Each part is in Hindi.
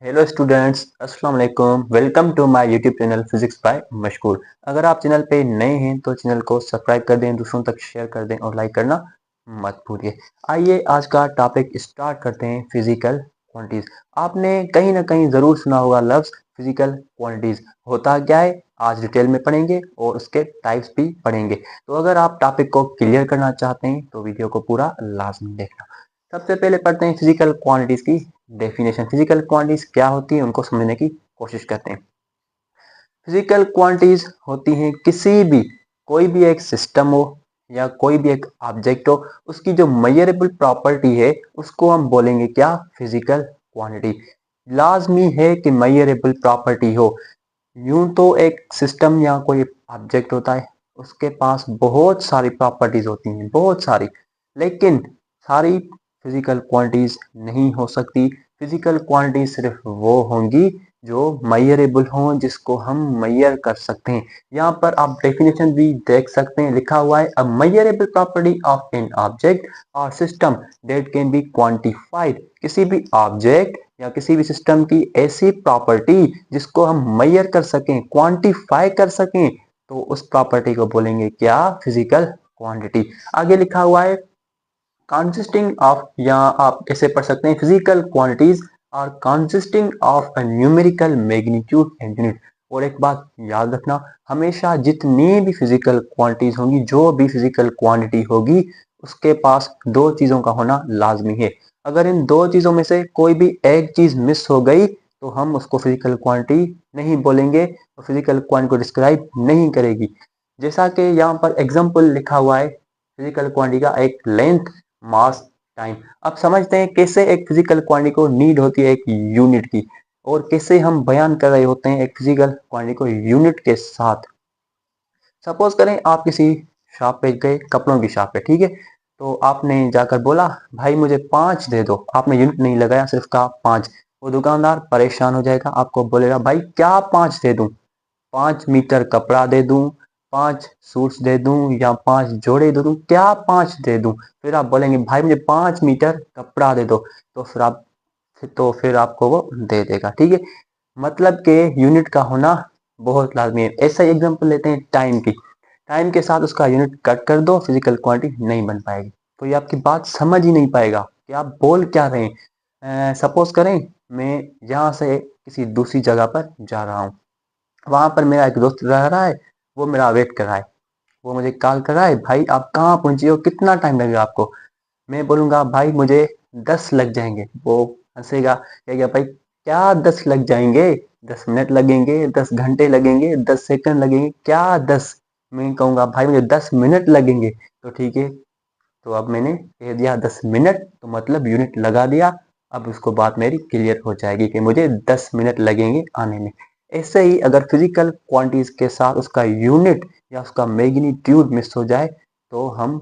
हेलो स्टूडेंट्स, अस्सलाम वालेकुम। Welcome to my YouTube channel physics by Mashkoor. अगर आप चैनल पे नए हैं तो चैनल को सब्सक्राइब कर दें, दूसरों तक शेयर कर दें और लाइक करना मत भूलिए। आइए आज का टॉपिक स्टार्ट करते हैं, फिजिकल क्वांटिटीज। आपने कहीं ना कहीं ज़रूर सुना होगा लफ्ज़ फिजिकल क्वांटिटीज। होता क्या है आज डिटेल में पढ़ेंगे और उसके टाइप्स भी पढ़ेंगे। तो अगर आप टॉपिक को क्लियर करना चाहते हैं तो वीडियो को पूरा लाजमी देखना। सबसे पहले पढ़ते हैं फिजिकल क्वांटिटीज की डेफिनेशन। फिजिकल क्वांटिटीज क्या होती है उनको समझने की कोशिश करते हैं। फिजिकल क्वांटिटीज होती हैं किसी भी कोई भी एक सिस्टम हो या कोई भी एक ऑब्जेक्ट हो, उसकी जो मेजरेबल प्रॉपर्टी है उसको हम बोलेंगे क्या, फिजिकल क्वांटिटी। लाजमी है कि मेजरेबल प्रॉपर्टी हो। यूं तो एक सिस्टम या कोई ऑब्जेक्ट होता है, उसके पास बहुत सारी प्रॉपर्टीज होती हैं, बहुत सारी, लेकिन सारी फिजिकल क्वांटिटीज नहीं हो सकती। फिजिकल क्वांटिटीज सिर्फ वो होंगी जो मेजरेबल हों, जिसको हम मेजर कर सकते हैं। यहाँ पर आप डेफिनेशन भी देख सकते हैं, लिखा हुआ है a measurable property of an object और system that can be quantified. किसी भी ऑब्जेक्ट या किसी भी सिस्टम की ऐसी प्रॉपर्टी जिसको हम मेजर कर सकें, क्वांटिफाई कर सकें, तो उस प्रॉपर्टी को बोलेंगे क्या, फिजिकल क्वांटिटी। आगे लिखा हुआ है consisting of, या आप ऐसे पढ़ सकते हैं, physical quantities are consisting of a numerical magnitude and unit। और एक बात याद रखना, हमेशा जितनी भी फिजिकल क्वांटिटीज होंगी, जो भी फिजिकल क्वांटिटी होगी, उसके पास दो चीजों का होना लाजमी है। अगर इन दो चीजों में से कोई भी एक चीज मिस हो गई तो हम उसको फिजिकल क्वांटिटी नहीं बोलेंगे और फिजिकल क्वांटिटी को डिस्क्राइब नहीं करेगी। जैसा कि यहाँ पर एग्जाम्पल लिखा हुआ है फिजिकल क्वांटिटी का, एक लेंथ, मास, टाइम। अब समझते हैं कैसे एक फिजिकल क्वांटिटी को नीड होती है एक यूनिट की, और कैसे हम बयान कर रहे होते हैं एक फिजिकल क्वांटिटी को यूनिट के साथ। सपोज करें आप किसी शॉप पे गए, कपड़ों की शॉप पे, ठीक है। तो आपने जाकर बोला भाई मुझे 5 दे दो। आपने यूनिट नहीं लगाया, सिर्फ कहा 5। वो दुकानदार परेशान हो जाएगा, आपको बोलेगा भाई क्या 5 दे दूं, 5 मीटर कपड़ा दे दूं, 5 सूट्स दे दूं, या 5 जोड़े दे दूं, क्या 5 दे दूं। फिर आप बोलेंगे भाई मुझे 5 मीटर कपड़ा दे दो। तो फिर आपको वो दे देगा, ठीक है। मतलब के यूनिट का होना बहुत लाजमी है। ऐसा ही एग्जांपल लेते हैं टाइम की। टाइम के साथ उसका यूनिट कट कर दो, फिजिकल क्वांटिटी नहीं बन पाएगी। तो ये आपकी बात समझ ही नहीं पाएगा कि आप बोल क्या रहे हैं। सपोज करें मैं यहाँ से किसी दूसरी जगह पर जा रहा हूँ, वहां पर मेरा एक दोस्त रह रहा है, वो मेरा वेट कर रहा है। वो मुझे कॉल कर रहा है, भाई आप कहाँ पहुंचे हो, कितना टाइम लगेगा आपको। मैं बोलूंगा भाई मुझे 10 लग जाएंगे। वो हंसेगा, कहेगा भाई क्या 10 लग जाएंगे, 10 मिनट लगेंगे, 10 घंटे लगेंगे, 10 सेकंड लगेंगे, क्या 10। मैं कहूंगा भाई मुझे 10 मिनट लगेंगे। तो ठीक है, तो अब मैंने कह दिया 10 मिनट, तो मतलब यूनिट लगा दिया। अब उसको बात मेरी क्लियर हो जाएगी कि मुझे 10 मिनट लगेंगे आने में। ऐसे ही अगर फिजिकल क्वांटिटीज के साथ उसका यूनिट या उसका मैग्नीट्यूड मिस हो जाए तो हम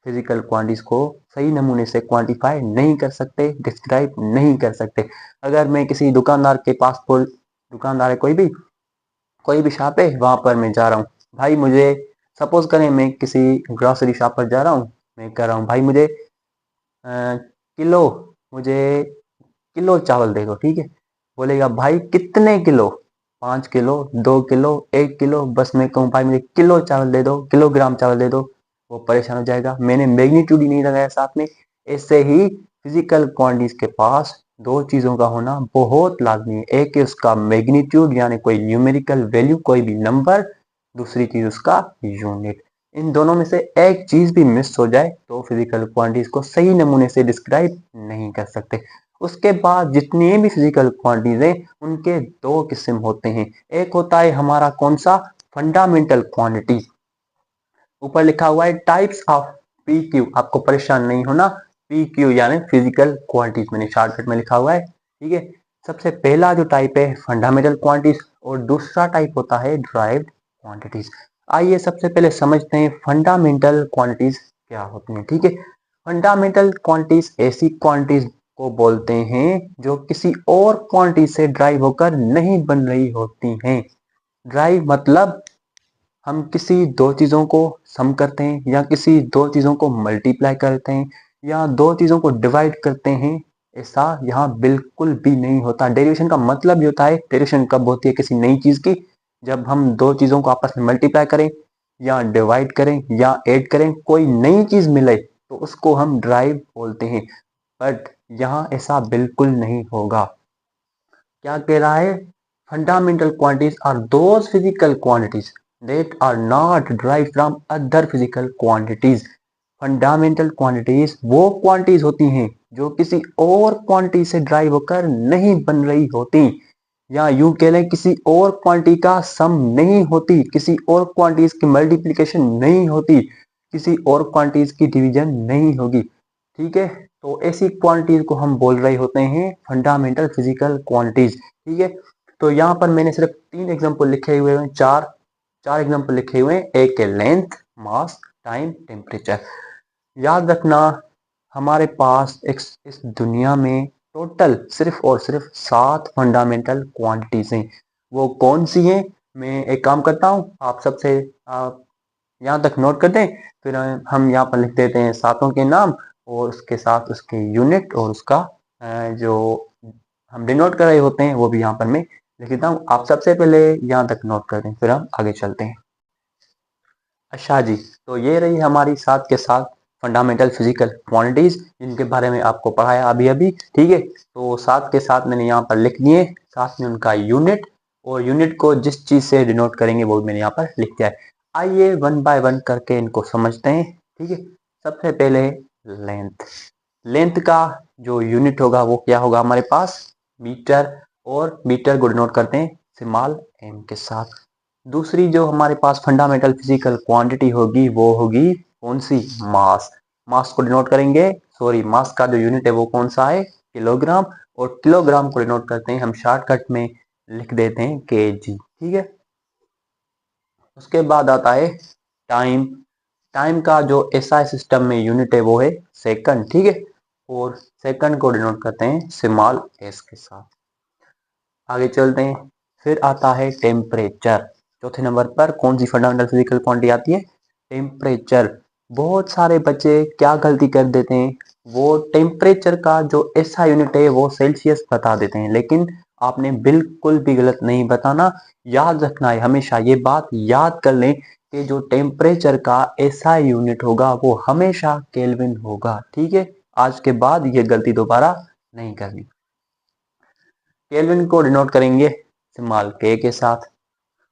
फिजिकल क्वांटिटीज को सही नमूने से क्वांटिफाई नहीं कर सकते, डिस्क्राइब नहीं कर सकते। अगर मैं किसी दुकानदार के पास बोल, दुकानदार है कोई भी शॉप है, वहां पर मैं जा रहा हूँ, भाई मुझे, सपोज करें मैं किसी ग्रोसरी शॉप पर जा रहा हूँ, मैं कह रहा हूँ भाई मुझे किलो मुझे किलो चावल दे दो, ठीक है। बोलेगा भाई कितने किलो, 5 किलो, 2 किलो, 1 किलो। बस मैं कहूँ भाई मुझे किलो चावल दे दो, किलोग्राम चावल दे दो, वो परेशान हो जाएगा, मैंने मैग्नीट्यूड ही नहीं लगाया साथ में। ऐसे ही फिजिकल क्वांटिटीज के पास दो चीजों का होना बहुत लाजमी है। एक है उसका मैग्नीट्यूड यानी कोई न्यूमेरिकल वैल्यू, कोई भी नंबर, दूसरी चीज उसका यूनिट। इन दोनों में से एक चीज भी मिस हो जाए तो फिजिकल क्वांटिटीज को सही नमूने से डिस्क्राइब नहीं कर सकते। उसके बाद जितनी भी फिजिकल क्वांटिटीज हैं उनके दो किस्म होते हैं। एक होता है हमारा कौन सा, फंडामेंटल क्वांटिटी। ऊपर लिखा हुआ है टाइप्स ऑफ पी क्यू, आपको परेशान नहीं होना। पी क्यू यानी फिजिकल क्वांटिटीज, मैंने शॉर्टकट में लिखा हुआ है, ठीक है। सबसे पहला जो टाइप है फंडामेंटल क्वांटिटीज और दूसरा टाइप होता है ड्राइव्ड क्वांटिटीज। आइए सबसे पहले समझते हैं फंडामेंटल क्वांटिटीज क्या होती हैं, ठीक है। फंडामेंटल क्वांटिटीज ऐसी क्वांटिटीज को बोलते हैं जो किसी और क्वांटिटी से ड्राइव होकर नहीं बन रही होती हैं। ड्राइव मतलब हम किसी दो चीजों को सम करते हैं या किसी दो चीजों को मल्टीप्लाई करते हैं या दो चीजों को डिवाइड करते हैं ऐसा यहाँ बिल्कुल भी नहीं होता। डेरिवेशन का मतलब ये होता है, डेरिवेशन कब होती है किसी नई चीज की, जब हम दो चीजों को आपस में मल्टीप्लाई करें या डिवाइड करें या ऐड करें, कोई नई चीज मिले तो उसको हम ड्राइव बोलते हैं। बट यहाँ ऐसा बिल्कुल नहीं होगा। क्या कह रहा है? Fundamental quantities are those physical quantities that are not derive from other physical quantities. Fundamental quantities वो क्वांटिटीज होती हैं जो किसी और क्वांटिटी से ड्राइव होकर नहीं बन रही होती, या यूं कह लें किसी और क्वांटिटी का सम नहीं होती, किसी और क्वांटिटीज की मल्टीप्लिकेशन नहीं होती, किसी और क्वांटिटीज की डिवीजन नहीं होगी। ठीक है, तो ऐसी क्वांटिटीज को हम बोल रहे होते हैं फंडामेंटल फिजिकल क्वांटिटीज। ठीक है, तो यहाँ पर मैंने सिर्फ 3 एग्जांपल लिखे हुए हैं, चार एग्जांपल लिखे हुए हैं। एक है लेंथ, मास, टाइम, टेम्परेचर। याद रखना, हमारे पास इस दुनिया में टोटल सिर्फ और सिर्फ 7 फंडामेंटल क्वांटिटीज हैं। वो कौन सी हैं? मैं एक काम करता हूँ, आप सबसे आप यहाँ तक नोट कर दें, फिर हम यहाँ पर लिख देते हैं सातों के नाम और उसके साथ उसके यूनिट और उसका जो हम डिनोट कर रहे होते हैं वो भी यहाँ पर मैं लिख देता हूँ। आप सबसे पहले यहाँ तक नोट कर दें, फिर हम आगे चलते हैं। अच्छा जी, तो ये रही हमारी 7 के 7 फंडामेंटल फिजिकल क्वांटिटीज जिनके बारे में आपको पढ़ाया अभी अभी। ठीक है, तो 7 के 7 मैंने यहाँ पर लिख दिए, साथ में उनका यूनिट, और यूनिट को जिस चीज से डिनोट करेंगे वो मैंने यहाँ पर लिख दिया है। आइए वन बाय वन करके इनको समझते हैं। ठीक है, सबसे पहले लेंथ। लेंथ का जो यूनिट होगा वो क्या होगा हमारे पास? मीटर, और मीटर को डिनोट करते हैं स्मॉल एम के साथ। दूसरी जो हमारे पास फंडामेंटल फिजिकल क्वांटिटी होगी वो होगी कौन सी? मास। मास को डिनोट करेंगे, सॉरी, मास का जो यूनिट है वो कौन सा है? किलोग्राम, और किलोग्राम को डिनोट करते हैं हम शॉर्टकट में लिख देते हैं केजी। ठीक है, उसके बाद आता है टाइम। टाइम का जो एसआई सिस्टम में यूनिट है वो है सेकंड। ठीक है, और सेकंड को डिनोट करते हैं स्मॉल एस के साथ। आगे चलते हैं, फिर आता है टेम्परेचर। चौथे नंबर पर कौन सी फंडामेंटल फिजिकल क्वांटिटी आती है? टेम्परेचर। बहुत सारे बच्चे क्या गलती कर देते हैं, वो टेम्परेचर का जो ऐसा यूनिट है वो सेल्सियस बता देते हैं, लेकिन आपने बिल्कुल भी गलत नहीं बताना। याद रखना है, हमेशा ये बात याद कर लें कि जो टेम्परेचर का ऐसा यूनिट होगा वो हमेशा केल्विन होगा। ठीक है, आज के बाद ये गलती दोबारा नहीं करनी। केल्विन को डिनोट करेंगे स्मॉल के साथ।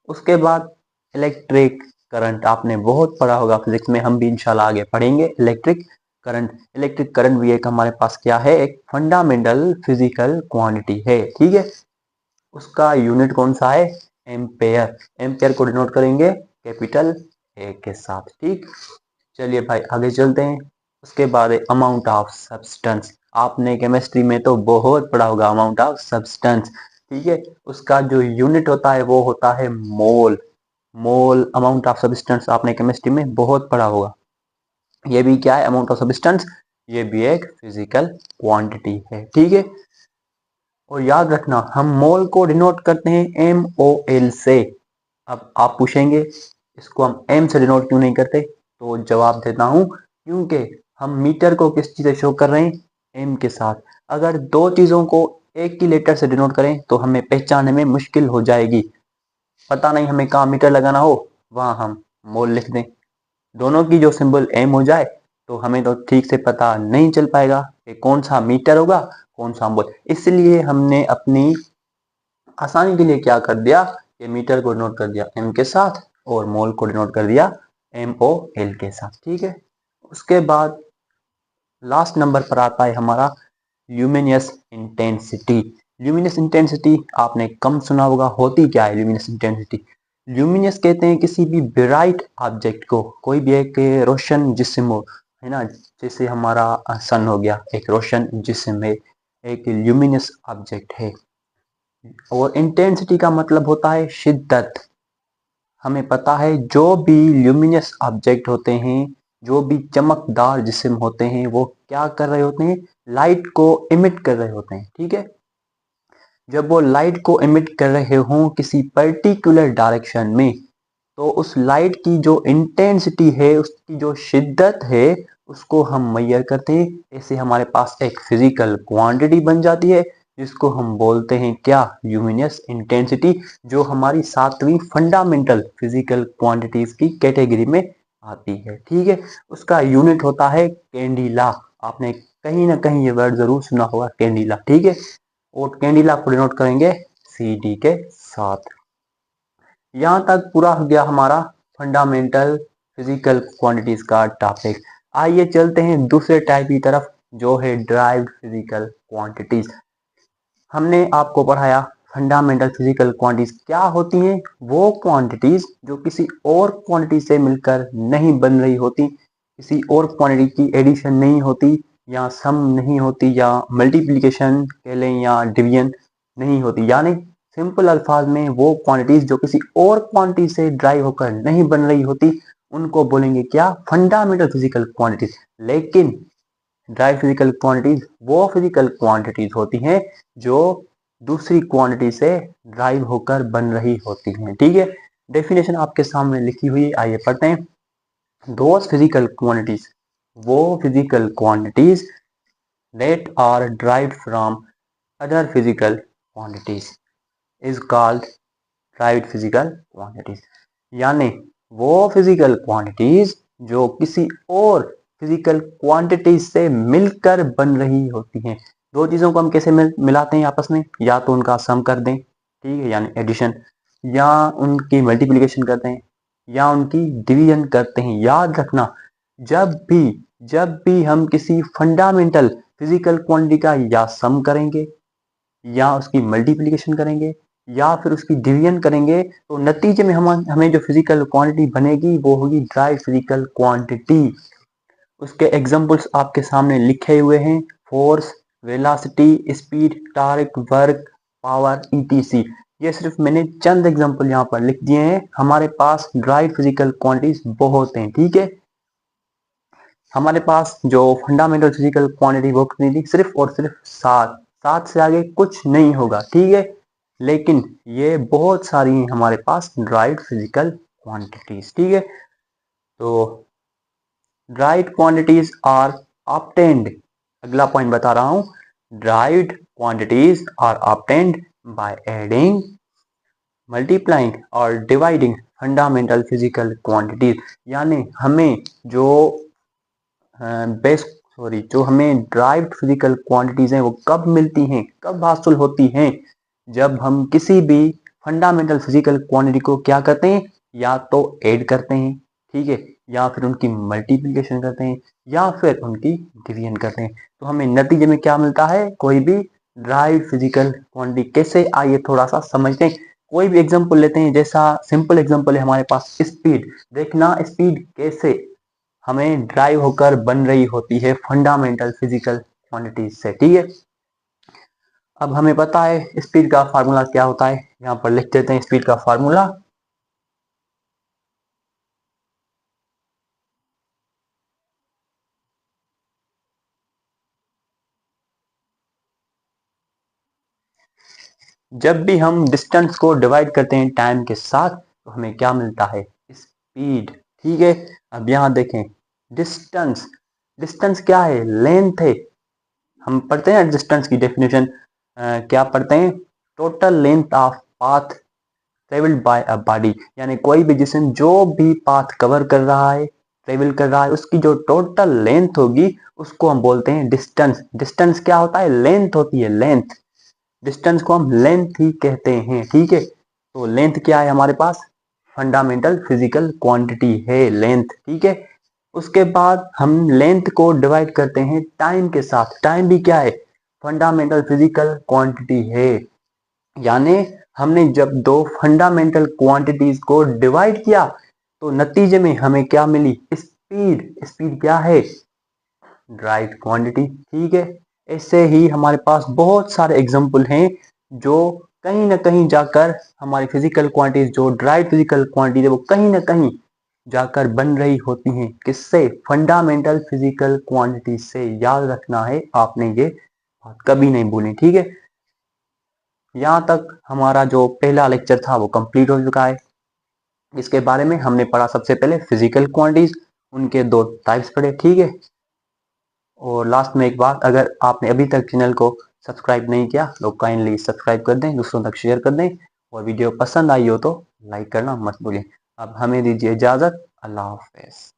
उसके बाद इलेक्ट्रिक करंट, आपने बहुत पढ़ा होगा फिजिक्स में, हम भी इंशाल्लाह आगे पढ़ेंगे इलेक्ट्रिक करंट। इलेक्ट्रिक करंट भी एक हमारे पास क्या है? एक फंडामेंटल फिजिकल क्वांटिटी है। ठीक है, उसका यूनिट कौन सा है? एम्पेयर। एम्पेयर को डिनोट करेंगे कैपिटल ए के साथ। ठीक, चलिए भाई आगे चलते हैं। उसके बाद है अमाउंट ऑफ सब्सटेंस। आपने केमिस्ट्री में तो बहुत पढ़ा होगा अमाउंट ऑफ सब्सटेंस। ठीक है, उसका जो यूनिट होता है वो होता है मोल। मोल, अमाउंट ऑफ सब्सटेंस आपने केमिस्ट्री में बहुत पढ़ा होगा। ये भी क्या है? अमाउंट ऑफ सब्सटेंस, ये भी एक फिजिकल क्वांटिटी है। ठीक है, और याद रखना हम मोल को डिनोट करते हैं MOL से। अब आप पूछेंगे इसको हम M से डिनोट क्यों नहीं करते, तो जवाब देता हूं, क्योंकि हम मीटर को किस चीज से शो कर रहे हैं? M के साथ। अगर दो चीजों को एक ही लेटर से डिनोट करें तो हमें पहचानने में मुश्किल हो जाएगी। पता नहीं हमें कहाँ मीटर लगाना हो, वहां हम मोल लिख दें। दोनों की जो सिंबल M हो जाए तो हमें तो ठीक से पता नहीं चल पाएगा कि कौन सा मीटर होगा कौन सा मोल। इसलिए हमने अपनी आसानी के लिए क्या कर दिया, ये मीटर को डिनोट कर दिया M के साथ और मोल को डिनोट कर दिया MOL के साथ। ठीक है, उसके बाद लास्ट नंबर पर आता है हमारा ल्यूमिनियस इंटेंसिटी। ल्यूमिनियस इंटेंसिटी आपने कम सुना होगा। होती क्या है ल्यूमिनियस इंटेंसिटी? ल्यूमिनियस कहते हैं किसी भी ब्राइट ऑब्जेक्ट को, कोई भी एक रोशन जिस्म हो, है ना, जैसे हमारा सन हो गया, एक रोशन जिस्म है, एक ल्यूमिनियस ऑब्जेक्ट है। और इंटेंसिटी का मतलब होता है शिद्दत। हमें पता है जो भी ल्यूमिनियस ऑब्जेक्ट होते हैं, जो भी चमकदार जिस्म होते हैं, वो क्या कर रहे होते हैं? लाइट को इमिट कर रहे होते हैं। ठीक है, जब वो लाइट को इमिट कर रहे हों किसी पर्टिकुलर डायरेक्शन में, तो उस लाइट की जो इंटेंसिटी है, उसकी जो शिद्दत है, उसको हम मेजर करते हैं। ऐसे हमारे पास एक फिजिकल क्वांटिटी बन जाती है जिसको हम बोलते हैं क्या, ल्यूमिनस इंटेंसिटी, जो हमारी 7वीं फंडामेंटल फिजिकल क्वांटिटीज की कैटेगरी में आती है। ठीक है, उसका यूनिट होता है कैंडिला। आपने कहीं ना कहीं ये वर्ड जरूर सुना होगा, कैंडिला। ठीक है, और कैंडिला को डिनोट करेंगे CD के साथ। यहाँ तक पूरा हो गया हमारा फंडामेंटल फिजिकल क्वांटिटीज का टॉपिक। आइए चलते हैं दूसरे टाइप की तरफ, जो है ड्राइव्ड फिजिकल क्वांटिटीज। हमने आपको पढ़ाया फंडामेंटल फिजिकल क्वांटिटीज क्या होती हैं। वो क्वांटिटीज जो किसी और क्वांटिटी से मिलकर नहीं बन रही होती, किसी और क्वांटिटी की एडिशन नहीं होती, या सम नहीं होती, या मल्टीप्लिकेशन कह लें, या डिवीजन नहीं होती। यानी सिंपल अल्फाज में वो क्वांटिटीज जो किसी और क्वांटिटी से ड्राइव होकर नहीं बन रही होती, उनको बोलेंगे क्या, फंडामेंटल फिजिकल क्वांटिटीज। लेकिन ड्राइव फिजिकल क्वांटिटीज वो फिजिकल क्वांटिटीज होती हैं जो दूसरी क्वांटिटी से ड्राइव होकर बन रही होती हैं। ठीक है, डेफिनेशन आपके सामने लिखी हुई है, आइए पढ़ते हैं। दोज फिजिकल क्वांटिटीज, वो physical quantities that are derived from other physical quantities is called derived physical quantities। यानी वो फिजिकल क्वांटिटीज जो किसी और फिजिकल क्वांटिटीज से मिलकर बन रही होती हैं। दो चीजों को हम कैसे मिलाते हैं आपस में, या तो उनका सम कर दें, ठीक है, यानी एडिशन, या उनकी मल्टीप्लिकेशन करते हैं, या उनकी डिवीजन करते हैं। याद रखना, जब भी हम किसी फंडामेंटल फिजिकल क्वांटिटी का या सम करेंगे, या उसकी मल्टीप्लिकेशन करेंगे, या फिर उसकी डिवीजन करेंगे, तो नतीजे में हमें जो फिजिकल क्वांटिटी बनेगी वो होगी ड्राइव फिजिकल क्वांटिटी। उसके एग्जांपल्स आपके सामने लिखे हुए हैं, force, velocity, speed, torque, work, power, ETC। ये सिर्फ मैंने चंद एग्जांपल यहाँ पर लिख दिए हैं। हमारे पास ड्राइव फिजिकल क्वांटिटीज बहुत हैं। ठीक है, हमारे पास जो फंडामेंटल फिजिकल क्वांटिटी वो कितनी थी, सिर्फ और सिर्फ 7। 7 से आगे कुछ नहीं होगा। ठीक है, लेकिन ये बहुत सारी हैं हमारे पास ड्राइव्ड फिजिकल क्वांटिटीज। ठीक है, तो ड्राइव्ड क्वांटिटीज आर ऑब्टेन्ड, अगला पॉइंट बता रहा हूं, derived quantities are obtained by adding, multiplying और डिवाइडिंग फंडामेंटल फिजिकल क्वांटिटीज। यानी हमें जो जो हमें ड्राइव्ड फिजिकल क्वांटिटीज हैं वो कब मिलती हैं, कब हासिल होती हैं, जब हम किसी भी फंडामेंटल फिजिकल क्वांटिटी को क्या करते हैं, या तो ऐड करते हैं, ठीक है, या फिर उनकी मल्टीप्लिकेशन करते हैं, या फिर उनकी डिवीजन करते हैं। तो हमें नतीजे में क्या मिलता है, कोई भी ड्राइव्ड फिजिकल क्वांटिटी। कैसे, आइए थोड़ा सा समझते हैं। कोई भी एग्जांपल लेते हैं, जैसा सिंपल एग्जांपल है हमारे पास स्पीड। देखना स्पीड कैसे हमें ड्राइव होकर बन रही होती है फंडामेंटल फिजिकल क्वांटिटीज से। ठीक है, अब हमें पता है स्पीड का फार्मूला क्या होता है, यहाँ पर लिख देते हैं स्पीड का फार्मूला। जब भी हम डिस्टेंस को डिवाइड करते हैं टाइम के साथ, तो हमें क्या मिलता है, स्पीड। ठीक है, अब यहाँ देखें डिस्टेंस, डिस्टेंस क्या है, लेंथ है। हम पढ़ते हैं डिस्टेंस की डेफिनेशन, क्या पढ़ते हैं, total length of path travelled by a body. यानी कोई भी जिस्म जो भी पाथ कवर कर रहा है, ट्रेवल कर रहा है, उसकी जो टोटल लेंथ होगी उसको हम बोलते हैं डिस्टेंस। डिस्टेंस क्या होता है, लेंथ होती है, लेंथ। डिस्टेंस को हम लेंथ ही कहते हैं। ठीक है, तो लेंथ क्या है हमारे पास, फंडामेंटल फिजिकल क्वांटिटी है लेंथ। ठीक है, उसके बाद हम लेंथ को डिवाइड करते हैं टाइम के साथ। टाइम भी क्या है, फंडामेंटल फिजिकल क्वांटिटी है। यानी हमने जब दो फंडामेंटल क्वांटिटीज को डिवाइड किया, तो नतीजे में हमें क्या मिली, स्पीड। स्पीड क्या है, ड्राइव क्वांटिटी। ठीक है, ऐसे ही हमारे पास बहुत सारे एग्जाम्पल हैं जो कहीं ना कहीं जाकर हमारी फिजिकल क्वांटिटीज, जो ड्राइव फिजिकल क्वांटिटी है, वो कहीं ना कहीं जाकर बन रही होती हैं, किससे, फंडामेंटल फिजिकल क्वांटिटी से। याद रखना है आपने, ये बात कभी नहीं भूलनी। ठीक है, यहाँ तक हमारा जो पहला लेक्चर था वो कंप्लीट हो चुका है। इसके बारे में हमने पढ़ा सबसे पहले फिजिकल क्वांटिटीज, उनके दो टाइप्स पढ़े। ठीक है, और लास्ट में एक बात, अगर आपने अभी तक चैनल को सब्सक्राइब नहीं किया तो काइंडली सब्सक्राइब कर दें, दूसरों तक शेयर कर दें, और वीडियो पसंद आई हो तो लाइक करना मत भूलिए। अब हमें दीजिए इजाज़त। अल्लाह हाफ़िज़।